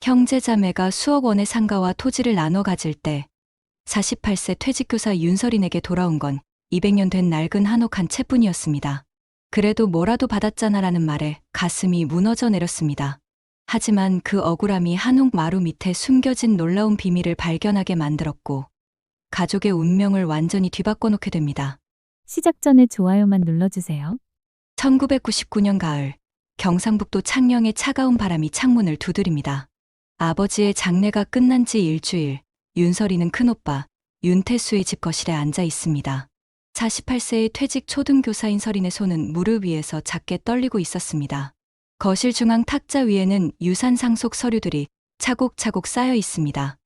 형제자매가 수억 원의 상가와 토지를 나눠 가질 때 48세 퇴직교사 윤설인에게 돌아온 건 200년 된 낡은 한옥 한 채뿐이었습니다. 그래도 뭐라도 받았잖아라는 말에 가슴이 무너져 내렸습니다. 하지만 그 억울함이 한옥 마루 밑에 숨겨진 놀라운 비밀을 발견하게 만들었고 가족의 운명을 완전히 뒤바꿔 놓게 됩니다. 시작 전에 좋아요만 눌러주세요. 1999년 가을, 경상북도 창녕의 차가운 바람이 창문을 두드립니다. 아버지의 장례가 끝난 지 일주일, 윤설이는 큰오빠, 윤태수의 집 거실에 앉아 있습니다. 48세의 퇴직 초등교사인 설인의 손은 무릎 위에서 작게 떨리고 있었습니다. 거실 중앙 탁자 위에는 유산 상속 서류들이 차곡차곡 쌓여 있습니다.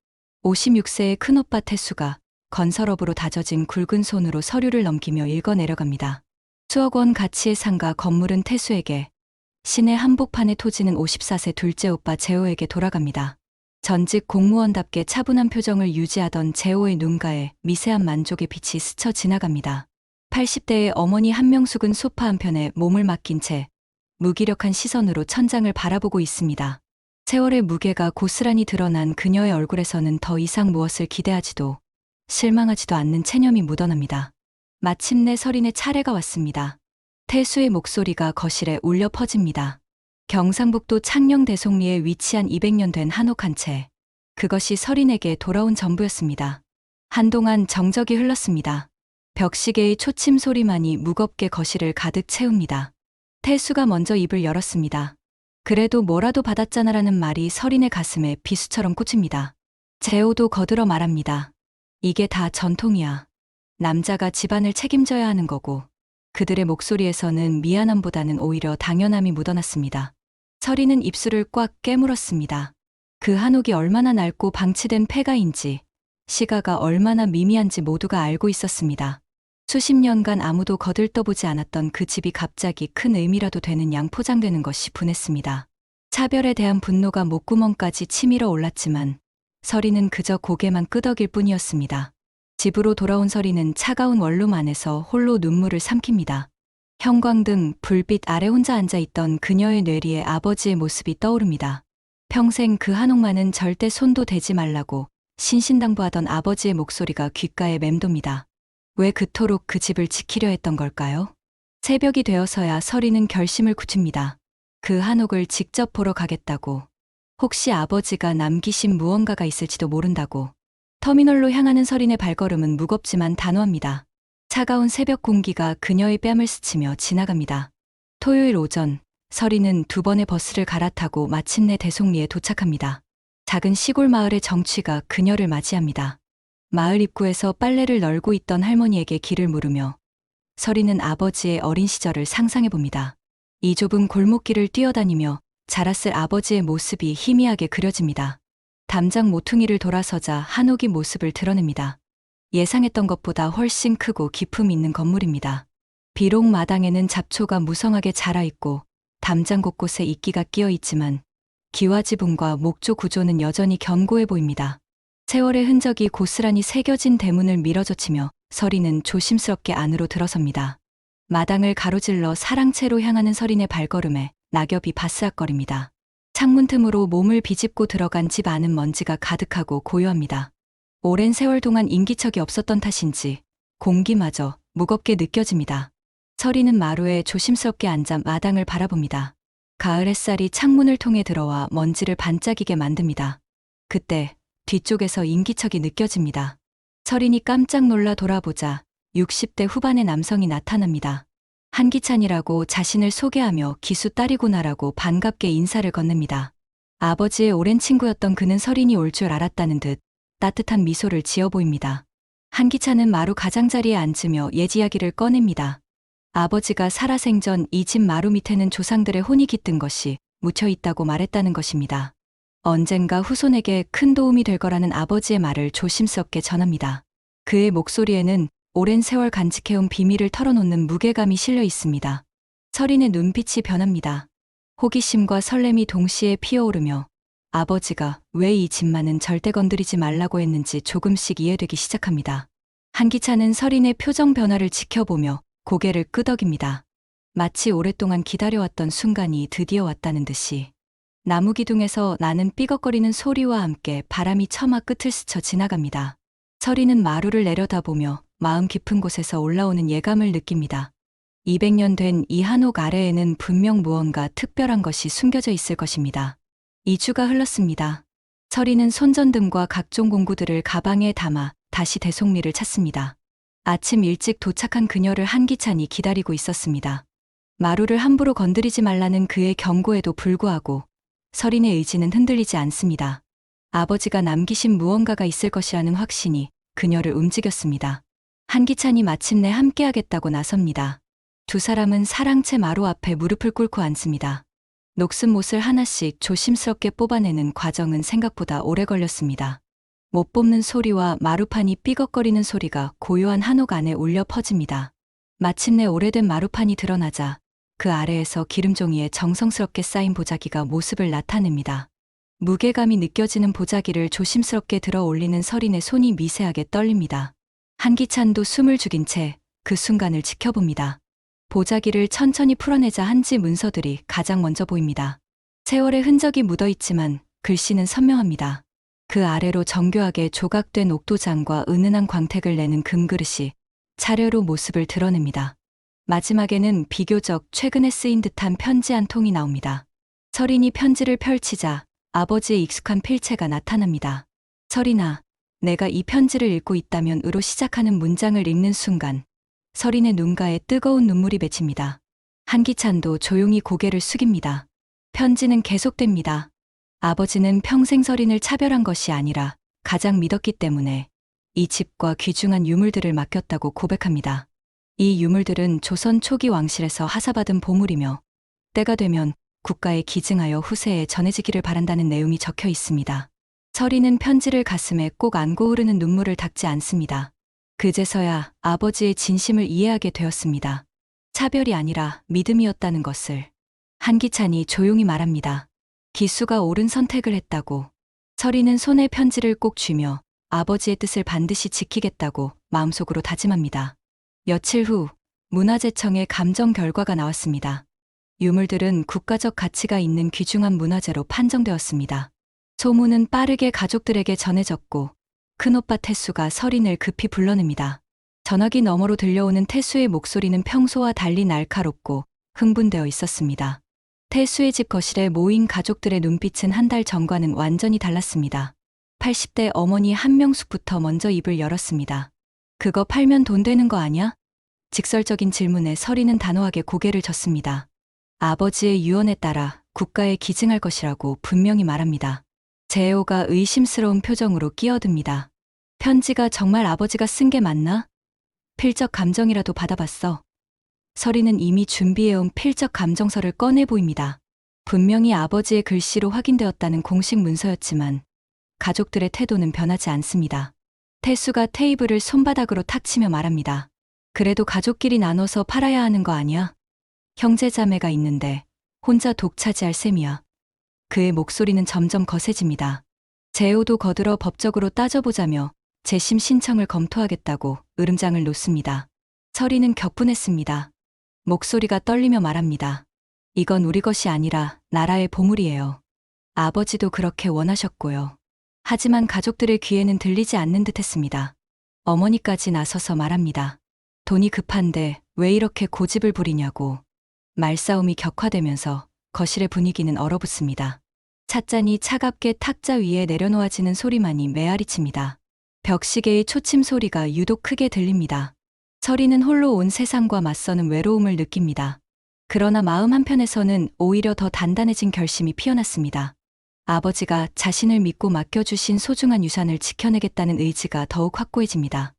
56세의 큰오빠 태수가 건설업으로 다져진 굵은 손으로 서류를 넘기며 읽어 내려갑니다. 수억 원 가치의 상가 건물은 태수에게, 시내 한복판의 토지는 54세 둘째 오빠 재호에게 돌아갑니다. 전직 공무원답게 차분한 표정을 유지하던 재호의 눈가에 미세한 만족의 빛이 스쳐 지나갑니다. 80대의 어머니 한명숙은 소파 한편에 몸을 맡긴 채 무기력한 시선으로 천장을 바라보고 있습니다. 세월의 무게가 고스란히 드러난 그녀의 얼굴에서는 더 이상 무엇을 기대하지도 실망하지도 않는 체념이 묻어납니다. 마침내 설인의 차례가 왔습니다. 태수의 목소리가 거실에 울려 퍼집니다. 경상북도 창녕 대송리에 위치한 200년 된 한옥 한 채. 그것이 설인에게 돌아온 전부였습니다. 한동안 정적이 흘렀습니다. 벽시계의 초침 소리만이 무겁게 거실을 가득 채웁니다. 태수가 먼저 입을 열었습니다. 그래도 뭐라도 받았잖아라는 말이 설인의 가슴에 비수처럼 꽂힙니다. 재호도 거들어 말합니다. 이게 다 전통이야. 남자가 집안을 책임져야 하는 거고. 그들의 목소리에서는 미안함보다는 오히려 당연함이 묻어났습니다. 설이는 입술을 꽉 깨물었습니다. 그 한옥이 얼마나 낡고 방치된 폐가인지, 시가가 얼마나 미미한지 모두가 알고 있었습니다. 수십 년간 아무도 거들떠보지 않았던 그 집이 갑자기 큰 의미라도 되는 양 포장되는 것이 분했습니다. 차별에 대한 분노가 목구멍까지 치밀어 올랐지만 설이는 그저 고개만 끄덕일 뿐이었습니다. 집으로 돌아온 설이는 차가운 원룸 안에서 홀로 눈물을 삼킵니다. 형광등, 불빛 아래 혼자 앉아있던 그녀의 뇌리에 아버지의 모습이 떠오릅니다. 평생 그 한옥만은 절대 손도 대지 말라고 신신당부하던 아버지의 목소리가 귓가에 맴돕니다. 왜 그토록 그 집을 지키려 했던 걸까요? 새벽이 되어서야 설이는 결심을 굳힙니다. 그 한옥을 직접 보러 가겠다고. 혹시 아버지가 남기신 무언가가 있을지도 모른다고. 터미널로 향하는 설인의 발걸음은 무겁지만 단호합니다. 차가운 새벽 공기가 그녀의 뺨을 스치며 지나갑니다. 토요일 오전, 설인은 2번의 버스를 갈아타고 마침내 대송리에 도착합니다. 작은 시골 마을의 정취가 그녀를 맞이합니다. 마을 입구에서 빨래를 널고 있던 할머니에게 길을 물으며 설인은 아버지의 어린 시절을 상상해봅니다. 이 좁은 골목길을 뛰어다니며 자랐을 아버지의 모습이 희미하게 그려집니다. 담장 모퉁이를 돌아서자 한옥이 모습을 드러냅니다. 예상했던 것보다 훨씬 크고 기품 있는 건물입니다. 비록 마당에는 잡초가 무성하게 자라있고 담장 곳곳에 이끼가 끼어 있지만 기와 지붕과 목조 구조는 여전히 견고해 보입니다. 세월의 흔적이 고스란히 새겨진 대문을 밀어젖히며 설이는 조심스럽게 안으로 들어섭니다. 마당을 가로질러 사랑채로 향하는 설인의 발걸음에 낙엽이 바스락거립니다. 창문 틈으로 몸을 비집고 들어간 집 안은 먼지가 가득하고 고요합니다. 오랜 세월 동안 인기척이 없었던 탓인지 공기마저 무겁게 느껴집니다. 설이는 마루에 조심스럽게 앉아 마당을 바라봅니다. 가을 햇살이 창문을 통해 들어와 먼지를 반짝이게 만듭니다. 그때 뒤쪽에서 인기척이 느껴집니다. 설인이 깜짝 놀라 돌아보자 60대 후반의 남성이 나타납니다. 한기찬이라고 자신을 소개하며 기수 딸이구나라고 반갑게 인사를 건넵니다. 아버지의 오랜 친구였던 그는 설인이 올 줄 알았다는 듯 따뜻한 미소를 지어 보입니다. 한기찬은 마루 가장자리에 앉으며 옛 이야기를 꺼냅니다. 아버지가 살아생전 이 집 마루 밑에는 조상들의 혼이 깃든 것이 묻혀 있다고 말했다는 것입니다. 언젠가 후손에게 큰 도움이 될 거라는 아버지의 말을 조심스럽게 전합니다. 그의 목소리에는 오랜 세월 간직해온 비밀을 털어놓는 무게감이 실려 있습니다. 설인의 눈빛이 변합니다. 호기심과 설렘이 동시에 피어오르며 아버지가 왜 이 집만은 절대 건드리지 말라고 했는지 조금씩 이해되기 시작합니다. 한기찬은 설인의 표정 변화를 지켜보며 고개를 끄덕입니다. 마치 오랫동안 기다려왔던 순간이 드디어 왔다는 듯이. 나무 기둥에서 나는 삐걱거리는 소리와 함께 바람이 처마 끝을 스쳐 지나갑니다. 서리는 마루를 내려다보며 마음 깊은 곳에서 올라오는 예감을 느낍니다. 200년 된 이 한옥 아래에는 분명 무언가 특별한 것이 숨겨져 있을 것입니다. 2주가 흘렀습니다. 서리는 손전등과 각종 공구들을 가방에 담아 다시 대송리를 찾습니다. 아침 일찍 도착한 그녀를 한기찬이 기다리고 있었습니다. 마루를 함부로 건드리지 말라는 그의 경고에도 불구하고 서린의 의지는 흔들리지 않습니다. 아버지가 남기신 무언가가 있을 것이라는 확신이 그녀를 움직였습니다. 한기찬이 마침내 함께하겠다고 나섭니다. 두 사람은 사랑채 마루 앞에 무릎을 꿇고 앉습니다. 녹슨 못을 하나씩 조심스럽게 뽑아내는 과정은 생각보다 오래 걸렸습니다. 못 뽑는 소리와 마루판이 삐걱거리는 소리가 고요한 한옥 안에 울려 퍼집니다. 마침내 오래된 마루판이 드러나자 그 아래에서 기름종이에 정성스럽게 쌓인 보자기가 모습을 나타냅니다. 무게감이 느껴지는 보자기를 조심스럽게 들어 올리는 서린의 손이 미세하게 떨립니다. 한기찬도 숨을 죽인 채 그 순간을 지켜봅니다. 보자기를 천천히 풀어내자 한지 문서들이 가장 먼저 보입니다. 세월의 흔적이 묻어있지만 글씨는 선명합니다. 그 아래로 정교하게 조각된 옥도장과 은은한 광택을 내는 금그릇이 차례로 모습을 드러냅니다. 마지막에는 비교적 최근에 쓰인 듯한 편지 한 통이 나옵니다. 서린이 편지를 펼치자 아버지의 익숙한 필체가 나타납니다. 서린아, 내가 이 편지를 읽고 있다면 으로 시작하는 문장을 읽는 순간 서린의 눈가에 뜨거운 눈물이 맺힙니다. 한기찬도 조용히 고개를 숙입니다. 편지는 계속됩니다. 아버지는 평생 서린을 차별한 것이 아니라 가장 믿었기 때문에 이 집과 귀중한 유물들을 맡겼다고 고백합니다. 이 유물들은 조선 초기 왕실에서 하사받은 보물이며 때가 되면 국가에 기증하여 후세에 전해지기를 바란다는 내용이 적혀 있습니다. 서린은 편지를 가슴에 꼭 안고 흐르는 눈물을 닦지 않습니다. 그제서야 아버지의 진심을 이해하게 되었습니다. 차별이 아니라 믿음이었다는 것을. 한기찬이 조용히 말합니다. 기수가 옳은 선택을 했다고. 서린은 손에 편지를 꼭 쥐며 아버지의 뜻을 반드시 지키겠다고 마음속으로 다짐합니다. 며칠 후 문화재청의 감정 결과가 나왔습니다. 유물들은 국가적 가치가 있는 귀중한 문화재로 판정되었습니다. 소문은 빠르게 가족들에게 전해졌고 큰오빠 태수가 서린을 급히 불러냅니다. 전화기 너머로 들려오는 태수의 목소리는 평소와 달리 날카롭고 흥분되어 있었습니다. 태수의 집 거실에 모인 가족들의 눈빛은 한 달 전과는 완전히 달랐습니다. 80대 어머니 한명숙부터 먼저 입을 열었습니다. 그거 팔면 돈 되는 거 아냐? 직설적인 질문에 서린은 단호하게 고개를 젓습니다. 아버지의 유언에 따라 국가에 기증할 것이라고 분명히 말합니다. 재호가 의심스러운 표정으로 끼어듭니다. 편지가 정말 아버지가 쓴 게 맞나? 필적 감정이라도 받아봤어. 서린은 이미 준비해온 필적 감정서를 꺼내 보입니다. 분명히 아버지의 글씨로 확인되었다는 공식 문서였지만 가족들의 태도는 변하지 않습니다. 태수가 테이블을 손바닥으로 탁 치며 말합니다. 그래도 가족끼리 나눠서 팔아야 하는 거 아니야? 형제자매가 있는데 혼자 독차지할 셈이야. 그의 목소리는 점점 거세집니다. 재호도 거들어 법적으로 따져보자며 재심 신청을 검토하겠다고 으름장을 놓습니다. 서린은 격분했습니다. 목소리가 떨리며 말합니다. 이건 우리 것이 아니라 나라의 보물이에요. 아버지도 그렇게 원하셨고요. 하지만 가족들의 귀에는 들리지 않는 듯 했습니다. 어머니까지 나서서 말합니다. 돈이 급한데 왜 이렇게 고집을 부리냐고. 말싸움이 격화되면서 거실의 분위기는 얼어붙습니다. 찻잔이 차갑게 탁자 위에 내려놓아지는 소리만이 메아리칩니다. 벽시계의 초침 소리가 유독 크게 들립니다. 서린은 홀로 온 세상과 맞서는 외로움을 느낍니다. 그러나 마음 한편에서는 오히려 더 단단해진 결심이 피어났습니다. 아버지가 자신을 믿고 맡겨주신 소중한 유산을 지켜내겠다는 의지가 더욱 확고해집니다.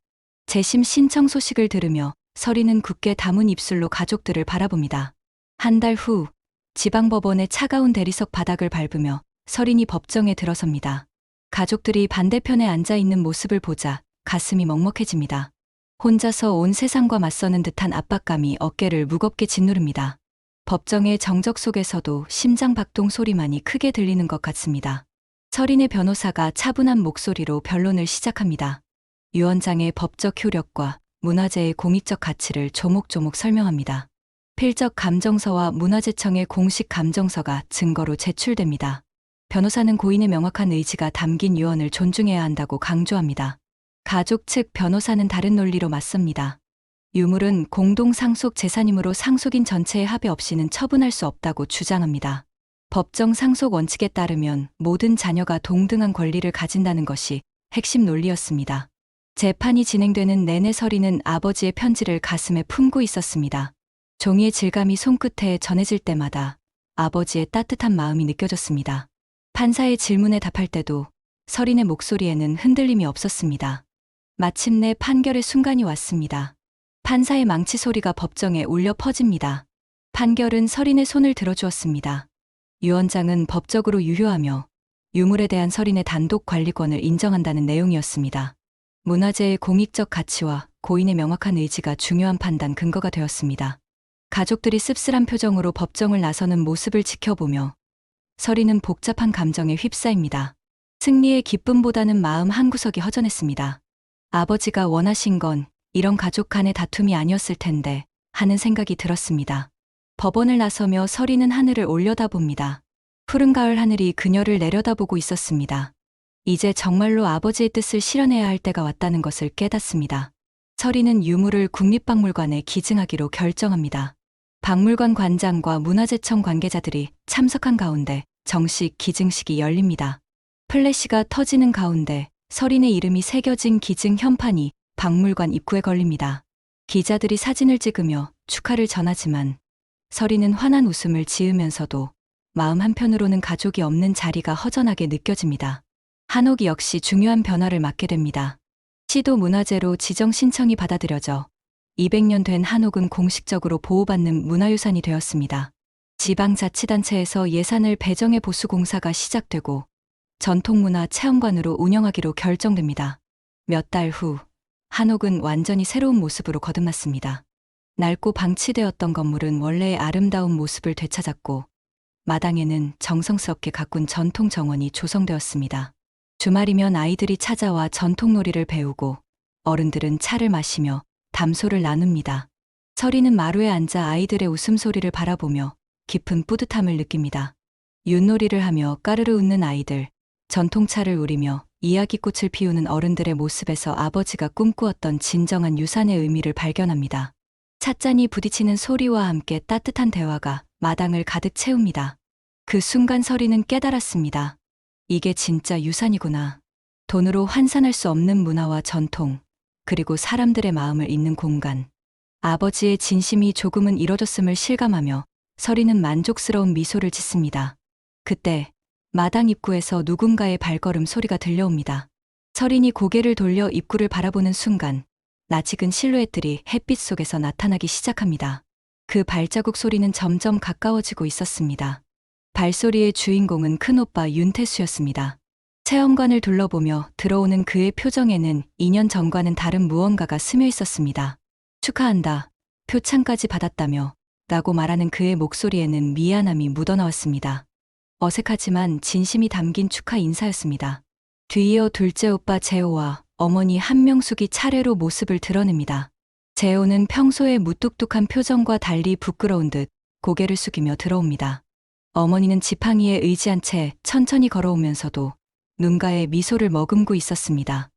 재심 신청 소식을 들으며 서린은 굳게 담은 입술로 가족들을 바라봅니다. 한 달 후 지방법원의 차가운 대리석 바닥을 밟으며 서린이 법정에 들어섭니다. 가족들이 반대편에 앉아있는 모습을 보자 가슴이 먹먹해집니다. 혼자서 온 세상과 맞서는 듯한 압박감이 어깨를 무겁게 짓누릅니다. 법정의 정적 속에서도 심장 박동 소리만이 크게 들리는 것 같습니다. 서린의 변호사가 차분한 목소리로 변론을 시작합니다. 유언장의 법적 효력과 문화재의 공익적 가치를 조목조목 설명합니다. 필적 감정서와 문화재청의 공식 감정서가 증거로 제출됩니다. 변호사는 고인의 명확한 의지가 담긴 유언을 존중해야 한다고 강조합니다. 가족 측 변호사는 다른 논리로 맞섭니다. 유물은 공동 상속 재산이므로 상속인 전체의 합의 없이는 처분할 수 없다고 주장합니다. 법정 상속 원칙에 따르면 모든 자녀가 동등한 권리를 가진다는 것이 핵심 논리였습니다. 재판이 진행되는 내내 서리는 아버지의 편지를 가슴에 품고 있었습니다. 종이의 질감이 손끝에 전해질 때마다 아버지의 따뜻한 마음이 느껴졌습니다. 판사의 질문에 답할 때도 서린의 목소리에는 흔들림이 없었습니다. 마침내 판결의 순간이 왔습니다. 판사의 망치 소리가 법정에 울려 퍼집니다. 판결은 서린의 손을 들어주었습니다. 유언장은 법적으로 유효하며 유물에 대한 서린의 단독 관리권을 인정한다는 내용이었습니다. 문화재의 공익적 가치와 고인의 명확한 의지가 중요한 판단 근거가 되었습니다. 가족들이 씁쓸한 표정으로 법정을 나서는 모습을 지켜보며 서린은 복잡한 감정에 휩싸입니다. 승리의 기쁨보다는 마음 한구석이 허전했습니다. 아버지가 원하신 건 이런 가족 간의 다툼이 아니었을 텐데 하는 생각이 들었습니다. 법원을 나서며 서린은 하늘을 올려다봅니다. 푸른 가을 하늘이 그녀를 내려다보고 있었습니다. 이제 정말로 아버지의 뜻을 실현해야 할 때가 왔다는 것을 깨닫습니다. 서린은 유물을 국립박물관에 기증하기로 결정합니다. 박물관 관장과 문화재청 관계자들이 참석한 가운데 정식 기증식이 열립니다. 플래시가 터지는 가운데 서린의 이름이 새겨진 기증 현판이 박물관 입구에 걸립니다. 기자들이 사진을 찍으며 축하를 전하지만 서린은 환한 웃음을 지으면서도 마음 한편으로는 가족이 없는 자리가 허전하게 느껴집니다. 한옥이 역시 중요한 변화를 맞게 됩니다. 시도 문화재로 지정 신청이 받아들여져 200년 된 한옥은 공식적으로 보호받는 문화유산이 되었습니다. 지방자치단체에서 예산을 배정해 보수 공사가 시작되고 전통문화 체험관으로 운영하기로 결정됩니다. 몇 달 후 한옥은 완전히 새로운 모습으로 거듭났습니다. 낡고 방치되었던 건물은 원래의 아름다운 모습을 되찾았고 마당에는 정성스럽게 가꾼 전통 정원이 조성되었습니다. 주말이면 아이들이 찾아와 전통놀이를 배우고 어른들은 차를 마시며 담소를 나눕니다. 서리는 마루에 앉아 아이들의 웃음소리를 바라보며 깊은 뿌듯함을 느낍니다. 윷놀이를 하며 까르르 웃는 아이들, 전통차를 우리며 이야기꽃을 피우는 어른들의 모습에서 아버지가 꿈꾸었던 진정한 유산의 의미를 발견합니다. 찻잔이 부딪히는 소리와 함께 따뜻한 대화가 마당을 가득 채웁니다. 그 순간 서리는 깨달았습니다. 이게 진짜 유산이구나. 돈으로 환산할 수 없는 문화와 전통, 그리고 사람들의 마음을 잇는 공간. 아버지의 진심이 조금은 이뤄졌음을 실감하며 서리는 만족스러운 미소를 짓습니다. 그때 마당 입구에서 누군가의 발걸음 소리가 들려옵니다. 서린이 고개를 돌려 입구를 바라보는 순간 낯익은 실루엣들이 햇빛 속에서 나타나기 시작합니다. 그 발자국 소리는 점점 가까워지고 있었습니다. 발소리의 주인공은 큰오빠 윤태수였습니다. 체험관을 둘러보며 들어오는 그의 표정에는 2년 전과는 다른 무언가가 스며 있었습니다. 축하한다. 표창까지 받았다며 라고 말하는 그의 목소리에는 미안함이 묻어나왔습니다. 어색하지만 진심이 담긴 축하 인사였습니다. 뒤이어 둘째 오빠 재호와 어머니 한명숙이 차례로 모습을 드러냅니다. 재호는 평소의 무뚝뚝한 표정과 달리 부끄러운 듯 고개를 숙이며 들어옵니다. 어머니는 지팡이에 의지한 채 천천히 걸어오면서도 눈가에 미소를 머금고 있었습니다.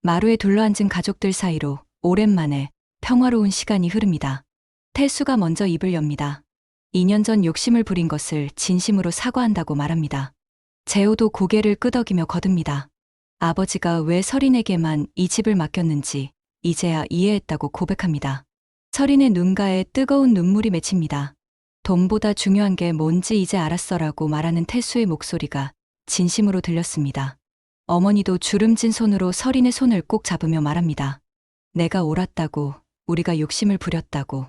마루에 둘러앉은 가족들 사이로 오랜만에 평화로운 시간이 흐릅니다. 태수가 먼저 입을 엽니다. 2년 전 욕심을 부린 것을 진심으로 사과한다고 말합니다. 재호도 고개를 끄덕이며 거듭니다. 아버지가 왜 서린에게만 이 집을 맡겼는지 이제야 이해했다고 고백합니다. 서린의 눈가에 뜨거운 눈물이 맺힙니다. 돈보다 중요한 게 뭔지 이제 알았어라고 말하는 태수의 목소리가 진심으로 들렸습니다. 어머니도 주름진 손으로 서린의 손을 꼭 잡으며 말합니다. 내가 옳았다고, 우리가 욕심을 부렸다고.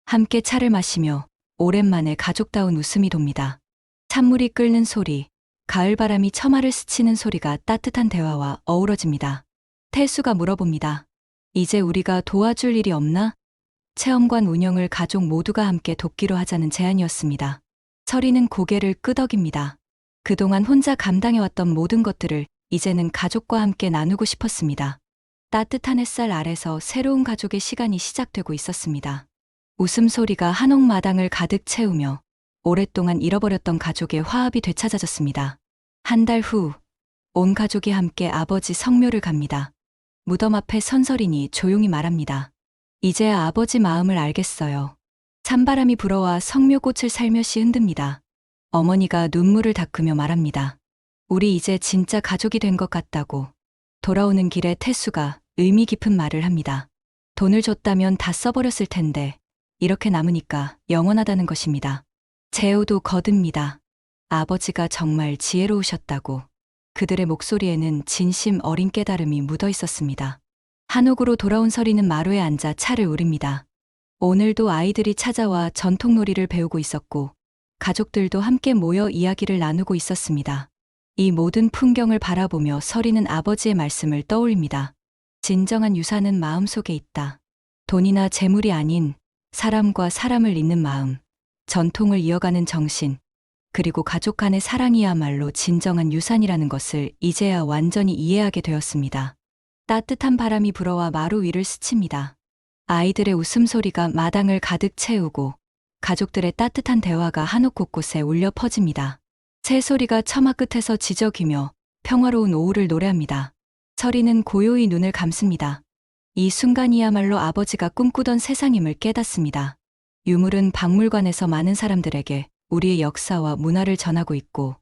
함께 차를 마시며 오랜만에 가족다운 웃음이 돕니다. 찬물이 끓는 소리, 가을바람이 처마를 스치는 소리가 따뜻한 대화와 어우러집니다. 태수가 물어봅니다. 이제 우리가 도와줄 일이 없나? 체험관 운영을 가족 모두가 함께 돕기로 하자는 제안이었습니다. 서리는 고개를 끄덕입니다. 그동안 혼자 감당해왔던 모든 것들을 이제는 가족과 함께 나누고 싶었습니다. 따뜻한 햇살 아래서 새로운 가족의 시간이 시작되고 있었습니다. 웃음소리가 한옥마당을 가득 채우며 오랫동안 잃어버렸던 가족의 화합이 되찾아졌습니다. 한 달 후, 온 가족이 함께 아버지 성묘를 갑니다. 무덤 앞에 선설인이 조용히 말합니다. 이제야 아버지 마음을 알겠어요. 찬바람이 불어와 성묘꽃을 살며시 흔듭니다. 어머니가 눈물을 닦으며 말합니다. 우리 이제 진짜 가족이 된 것 같다고. 돌아오는 길에 태수가 의미 깊은 말을 합니다. 돈을 줬다면 다 써버렸을 텐데 이렇게 남으니까 영원하다는 것입니다. 재호도 거듭니다. 아버지가 정말 지혜로우셨다고. 그들의 목소리에는 진심 어린 깨달음이 묻어 있었습니다. 한옥으로 돌아온 설이는 마루에 앉아 차를 우립니다. 오늘도 아이들이 찾아와 전통놀이를 배우고 있었고 가족들도 함께 모여 이야기를 나누고 있었습니다. 이 모든 풍경을 바라보며 설이는 아버지의 말씀을 떠올립니다. 진정한 유산은 마음속에 있다. 돈이나 재물이 아닌 사람과 사람을 잇는 마음, 전통을 이어가는 정신, 그리고 가족 간의 사랑이야말로 진정한 유산이라는 것을 이제야 완전히 이해하게 되었습니다. 따뜻한 바람이 불어와 마루 위를 스칩니다. 아이들의 웃음소리가 마당을 가득 채우고 가족들의 따뜻한 대화가 한옥 곳곳에 울려 퍼집니다. 새소리가 처마 끝에서 지저귀며 평화로운 오후를 노래합니다. 설이는 고요히 눈을 감습니다. 이 순간이야말로 아버지가 꿈꾸던 세상임을 깨닫습니다. 유물은 박물관에서 많은 사람들에게 우리의 역사와 문화를 전하고 있고,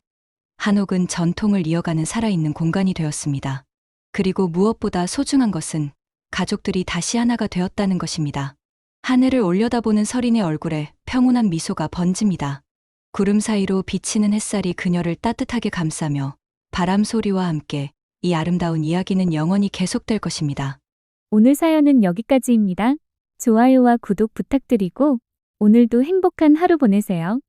한옥은 전통을 이어가는 살아있는 공간이 되었습니다. 그리고 무엇보다 소중한 것은 가족들이 다시 하나가 되었다는 것입니다. 하늘을 올려다보는 설인의 얼굴에 평온한 미소가 번집니다. 구름 사이로 비치는 햇살이 그녀를 따뜻하게 감싸며 바람 소리와 함께 이 아름다운 이야기는 영원히 계속될 것입니다. 오늘 사연은 여기까지입니다. 좋아요와 구독 부탁드리고 오늘도 행복한 하루 보내세요.